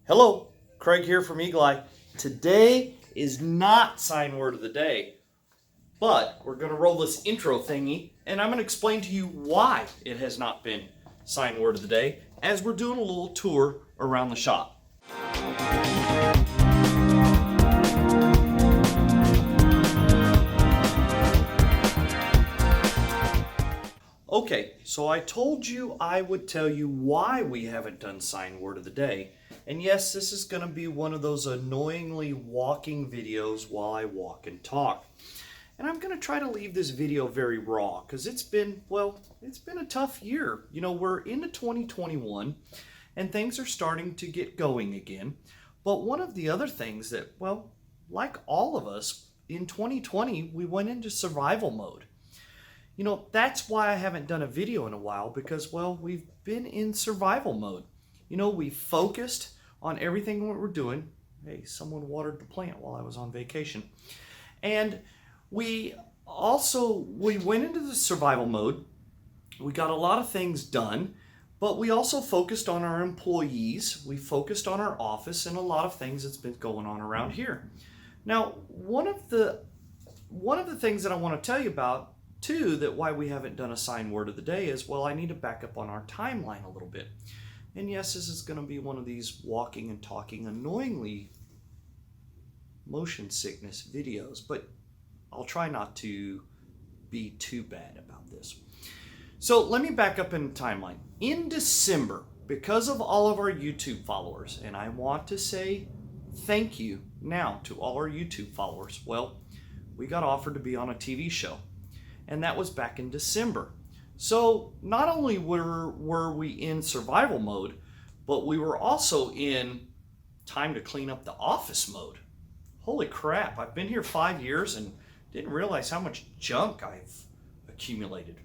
Hello, Craig here from Eagle Eye. Today is not sign word of the day, but we're going to roll this intro thingy, and I'm going to explain to you why it has not been sign word of the day as we're doing a little tour around the shop. Okay, so I told you I would tell you why we haven't done sign word of the day. And yes, this is going to be one of those annoyingly walking videos while I walk and talk. And I'm going to try to leave this video very raw because it's been a tough year. You know, we're into 2021 and things are starting to get going again. But one of the other things that, like all of us, in 2020, we went into survival mode. You know, that's why I haven't done a video in a while because, we've been in survival mode. You know, we focused on everything what we're doing. Hey, someone watered the plant while I was on vacation. And we went into the survival mode. We got a lot of things done, but we also focused on our employees. We focused on our office and a lot of things that's been going on around here. Now, one of the things that I want to tell you about too, that why we haven't done a sign word of the day is, I need to back up on our timeline a little bit. And yes, this is going to be one of these walking and talking annoyingly motion sickness videos, but I'll try not to be too bad about this. So let me back up in the timeline. In December, because of all of our YouTube followers, and I want to say thank you now to all our YouTube followers, we got offered to be on a TV show. And that was back in December. So not only were we in survival mode, but we were also in time to clean up the office mode. Holy crap, I've been here 5 years and didn't realize how much junk I've accumulated.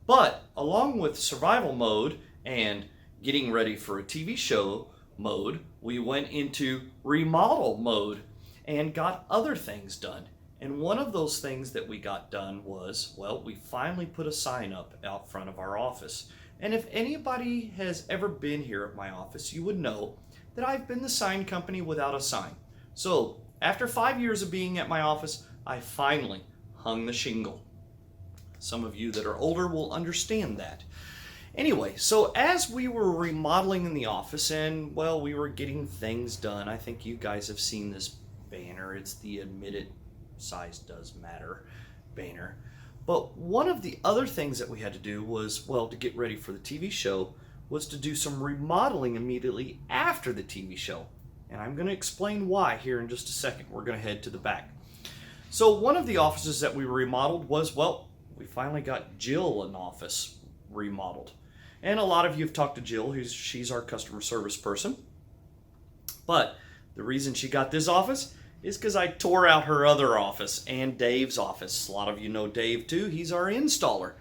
But along with survival mode and getting ready for a TV show mode, we went into remodel mode and got other things done. And one of those things that we got done was, we finally put a sign up out front of our office. And if anybody has ever been here at my office, you would know that I've been the sign company without a sign. So after 5 years of being at my office, I finally hung the shingle. Some of you that are older will understand that. Anyway, so as we were remodeling in the office and, we were getting things done, I think you guys have seen this banner. It's the Admit It Size Does Matter banner. But one of the other things that we had to do was, to get ready for the TV show, was to do some remodeling immediately after the TV show. And I'm going to explain why here in just a second. We're going to head to the back. So one of the offices that we remodeled was, we finally got Jill an office remodeled. And a lot of you have talked to Jill, she's our customer service person. But the reason she got this office is because I tore out her other office and Dave's office. A lot of you know Dave too. He's our installer.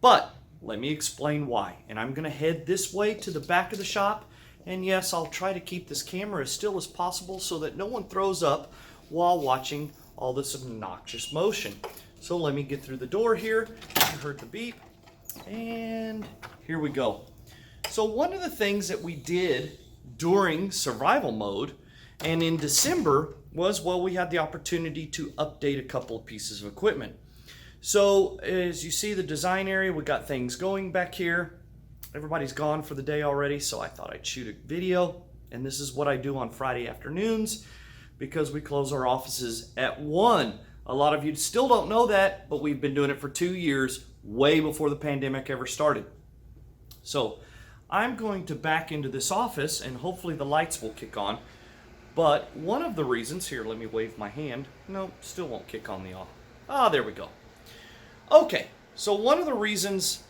But let me explain why. And I'm going to head this way to the back of the shop. And yes, I'll try to keep this camera as still as possible so that no one throws up while watching all this obnoxious motion. So let me get through the door here. You heard the beep. And here we go. So one of the things that we did during survival mode and in December was, we had the opportunity to update a couple of pieces of equipment. So as you see the design area, we got things going back here. Everybody's gone for the day already, so I thought I'd shoot a video. And this is what I do on Friday afternoons because we close our offices at 1. A lot of you still don't know that, but we've been doing it for 2 years, way before the pandemic ever started. So I'm going to back into this office and hopefully the lights will kick on. But one of the reasons, here, let me wave my hand. No, still won't kick on the off. There we go. Okay, so one of the reasons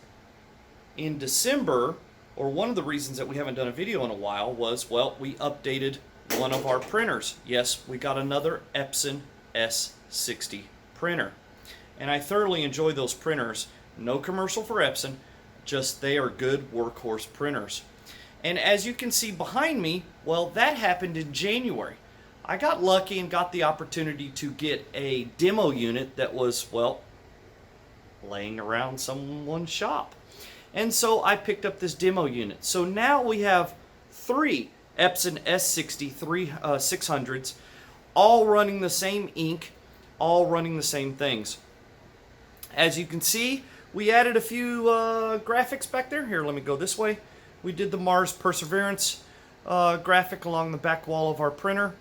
in December, or one of the reasons that we haven't done a video in a while was, we updated one of our printers. Yes, we got another Epson S60 printer. And I thoroughly enjoy those printers. No commercial for Epson, just they are good workhorse printers. And as you can see behind me, that happened in January. I got lucky and got the opportunity to get a demo unit that was, laying around someone's shop. And so I picked up this demo unit. So now we have 3 Epson S60 600s, all running the same ink, all running the same things. As you can see, we added a few graphics back there. Here, let me go this way. We did the Mars Perseverance graphic along the back wall of our printer.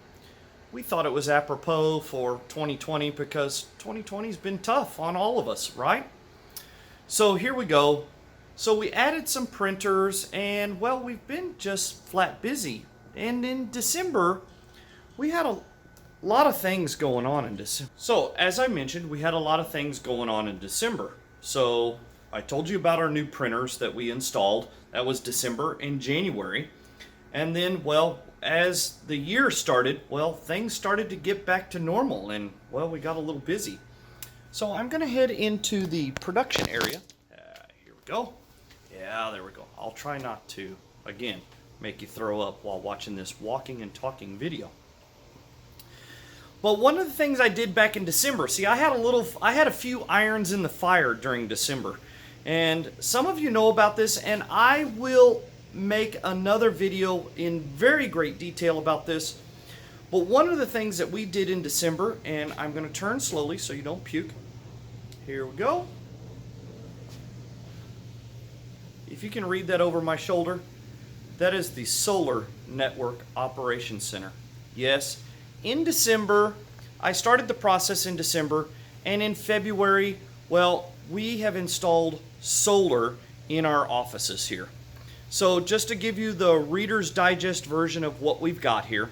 We thought it was apropos for 2020 because 2020's been tough on all of us, right? So here we go. So we added some printers and, well, we've been just flat busy. And in December, we had a lot of things going on in December. So as I mentioned, we had a lot of things going on in December. So I told you about our new printers that we installed. That was December and January. And then, well, as the year started, well, things started to get back to normal and, well, we got a little busy. So I'm going to head into the production area. Here we go. Yeah, there we go. I'll try not to, again, make you throw up while watching this walking and talking video. Well, one of the things I did back in December, see, I had a few irons in the fire during December. And some of you know about this, and I will make another video in very great detail about this. But one of the things that we did in December, and I'm going to turn slowly so you don't puke. Here we go. If you can read that over my shoulder, that is the Solar Network Operations Center. Yes, in December, I started the process in December, and in February, well, we have installed solar in our offices here. So just to give you the Reader's Digest version of what we've got here,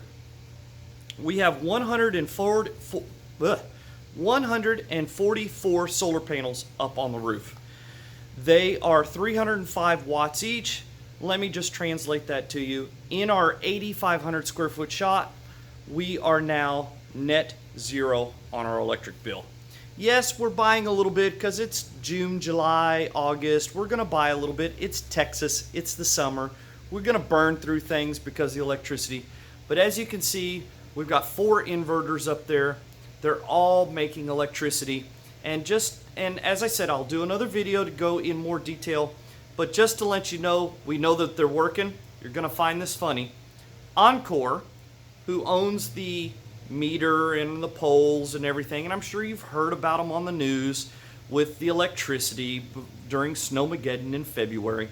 we have 144 solar panels up on the roof. They are 305 watts each. Let me just translate that to you. In our 8,500 square foot shop, we are now net zero on our electric bill. Yes, we're buying a little bit because it's June, July, August. We're going to buy a little bit. It's Texas. It's the summer. We're going to burn through things because of the electricity. But as you can see, we've got 4 inverters up there. They're all making electricity. And as I said, I'll do another video to go in more detail. But just to let you know, we know that they're working. You're going to find this funny. Encore, who owns the meter and the poles and everything, and I'm sure you've heard about them on the news with the electricity during Snowmageddon in February.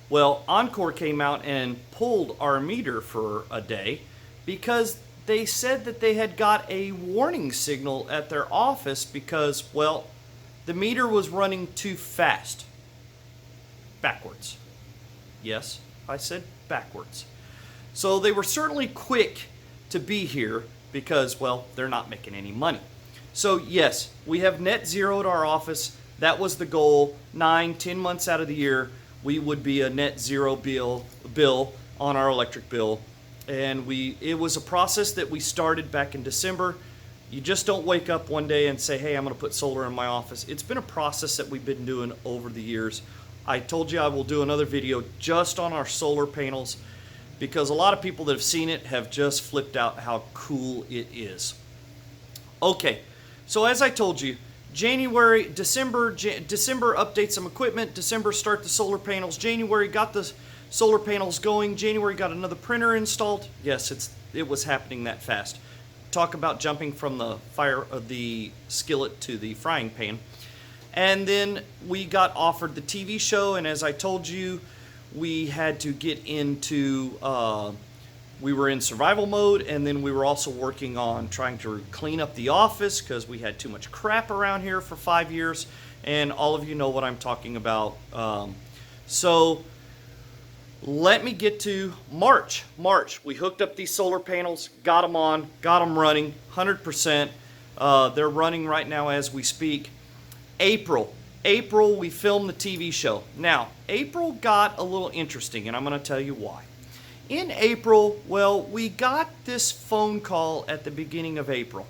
Well, Encore came out and pulled our meter for a day because they said that they had got a warning signal at their office because, well, the meter was running too fast. Backwards. Yes, I said backwards. So they were certainly quick to be here because, well, they're not making any money. So yes, we have net zero at our office. That was the goal. 9-10 months out of the year, we would be a net zero bill on our electric bill. And it was a process that we started back in December. You just don't wake up one day and say, hey, I'm going to put solar in my office. It's been a process that we've been doing over the years. I told you I will do another video just on our solar panels, because a lot of people that have seen it have just flipped out how cool it is. Okay, so as I told you, December update some equipment, December start the solar panels, January got the solar panels going, January got another printer installed. Yes, it was happening that fast. Talk about jumping from the skillet to the frying pan. And then we got offered the TV show, and as I told you, we had to get into, we were in survival mode, and then we were also working on trying to clean up the office because we had too much crap around here for 5 years, and all of you know what I'm talking about. So let me get to March. We hooked up these solar panels, got them on, got them running, 100%. They're running right now as we speak. April, we filmed the TV show. Now, April got a little interesting, and I'm going to tell you why. In April, well, we got this phone call at the beginning of April.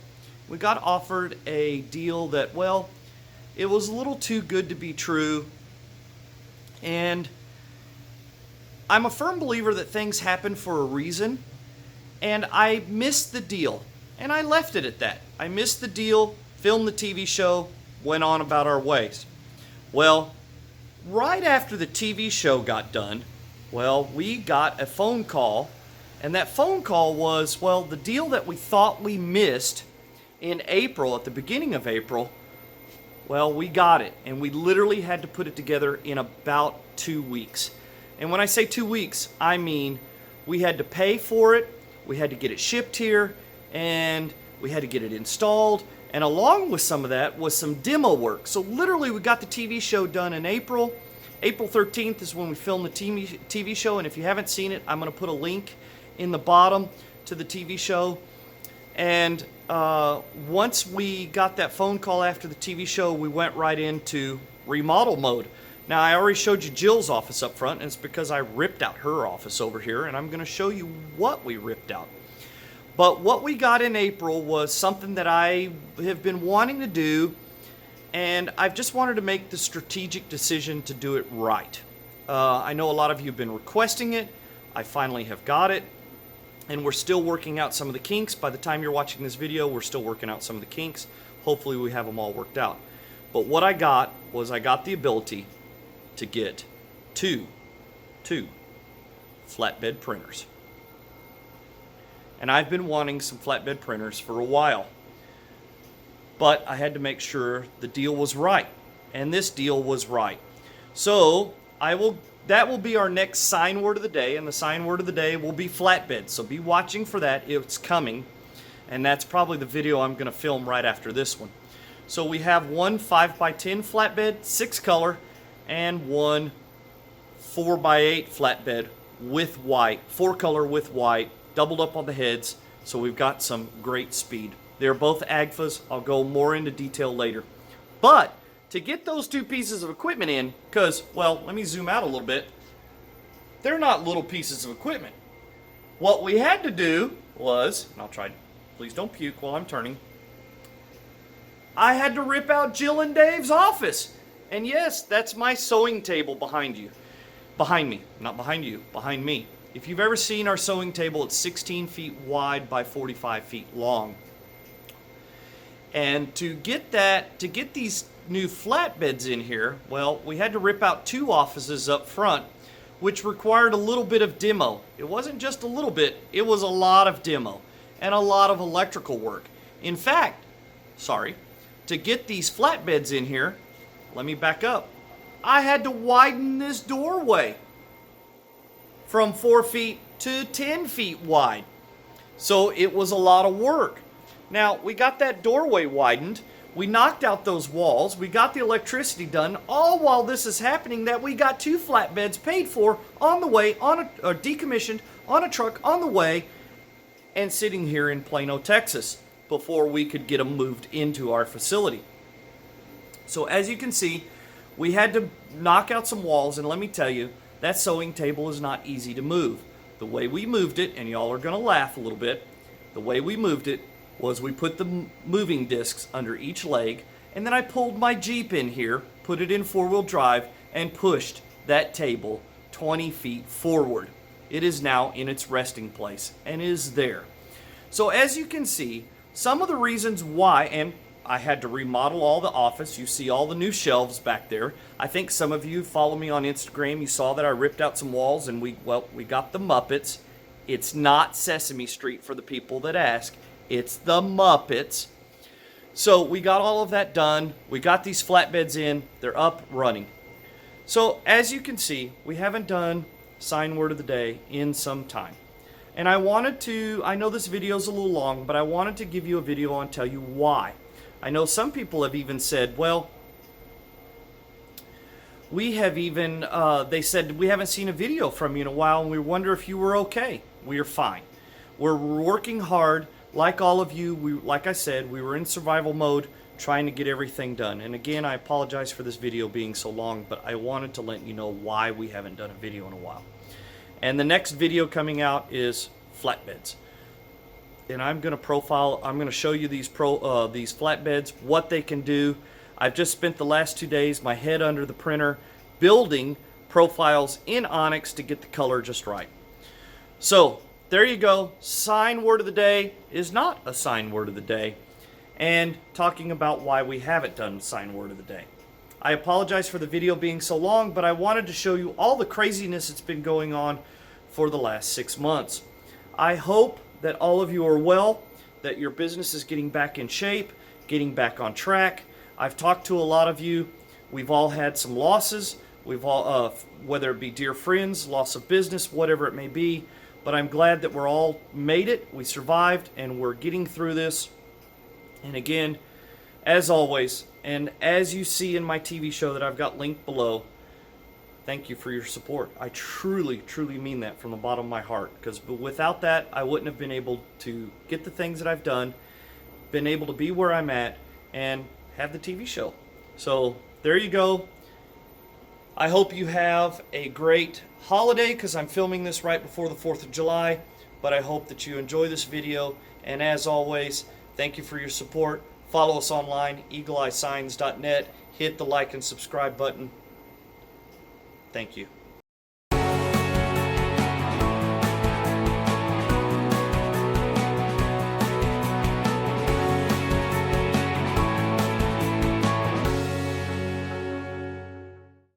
We got offered a deal that, well, it was a little too good to be true. And I'm a firm believer that things happen for a reason. And I missed the deal. And I left it at that. I missed the deal, filmed the TV show, went on about our ways. Well, right after the TV show got done, Well, we got a phone call, and that phone call was, well, the deal that we thought we missed in April, at the beginning of April, well, we got it, and we literally had to put it together in about 2 weeks. And when I say 2 weeks, I mean we had to pay for it, we had to get it shipped here, and we had to get it installed, and along with some of that was some demo work. So literally we got the TV show done in April. April 13th is when we filmed the TV show, and if you haven't seen it, I'm going to put a link in the bottom to the TV show. And once we got that phone call after the TV show, we went right into remodel mode. Now, I already showed you Jill's office up front, and it's because I ripped out her office over here, and I'm going to show you what we ripped out. But what we got in April was something that I have been wanting to do, and I've just wanted to make the strategic decision to do it right. I know a lot of you have been requesting it. I finally have got it, and we're still working out some of the kinks. By the time you're watching this video, we're still working out some of the kinks. Hopefully we have them all worked out. But what I got was I got the ability to get two flatbed printers. And I've been wanting some flatbed printers for a while. But I had to make sure the deal was right. And this deal was right. So that will be our next sign word of the day. And the sign word of the day will be flatbed. So be watching for that. It's coming. And that's probably the video I'm going to film right after this one. So we have one 5x10 flatbed, 6 color, and one 4x8 flatbed with white, 4 color with white, doubled up on the heads. So we've got some great speed. They're both Agfas. I'll go more into detail later. But to get those two pieces of equipment in, because, well, let me zoom out a little bit. They're not little pieces of equipment. What we had to do was, and I'll try, please don't puke while I'm turning. I had to rip out Jill and Dave's office. And yes, that's my sewing table behind you. Behind me, not behind you, behind me. If you've ever seen our sewing table, it's 16 feet wide by 45 feet long. And to get these new flatbeds in here, well, we had to rip out 2 offices up front, which required a little bit of demo. It wasn't just a little bit, it was a lot of demo and a lot of electrical work. In fact, to get these flatbeds in here, let me back up. I had to widen this doorway from 4 feet to 10 feet wide. So it was a lot of work. Now, we got that doorway widened, we knocked out those walls, we got the electricity done, all while this is happening that we got 2 flatbeds paid for on the way, decommissioned, on a truck on the way, and sitting here in Plano, Texas, before we could get them moved into our facility. So as you can see, we had to knock out some walls, and let me tell you, that sewing table is not easy to move. The way we moved it, and y'all are going to laugh a little bit, the way we moved it was we put the moving discs under each leg, and then I pulled my Jeep in here, put it in 4-wheel drive, and pushed that table 20 feet forward. It is now in its resting place and is there. So as you can see, some of the reasons why, and I had to remodel all the office. You see all the new shelves back there. I think some of you follow me on Instagram. You saw that I ripped out some walls, and we got the Muppets. It's not Sesame Street for the people that ask. It's the Muppets. So we got all of that done. We got these flatbeds in. They're up, running. So as you can see, we haven't done sign word of the day in some time. And I know this video is a little long, but I wanted to give you a video and tell you why. I know some people have even said, well, they said, we haven't seen a video from you in a while, and we wonder if you were okay. We are fine. We're working hard. Like all of you, like I said, we were in survival mode trying to get everything done. And again, I apologize for this video being so long, but I wanted to let you know why we haven't done a video in a while. And the next video coming out is flatbeds. And I'm going to show you these flatbeds, what they can do. I've just spent the last 2 days, my head under the printer, building profiles in Onyx to get the color just right. So, there you go. Sign word of the day is not a sign word of the day. And talking about why we haven't done sign word of the day. I apologize for the video being so long, but I wanted to show you all the craziness that's been going on for the last 6 months. I hope that all of you are well, that your business is getting back in shape, getting back on track. I've talked to a lot of you. We've all had some losses. We've all, whether it be dear friends, loss of business, whatever it may be. But I'm glad that we're all made it. We survived, and we're getting through this. And again, as always, and as you see in my TV show that I've got linked below, thank you for your support. I truly, truly mean that from the bottom of my heart, because without that, I wouldn't have been able to get the things that I've done, been able to be where I'm at, and have the TV show. So there you go. I hope you have a great holiday, because I'm filming this right before the 4th of July, but I hope that you enjoy this video, and as always, thank you for your support. Follow us online, eagleeyesigns.net. Hit the like and subscribe button. Thank you.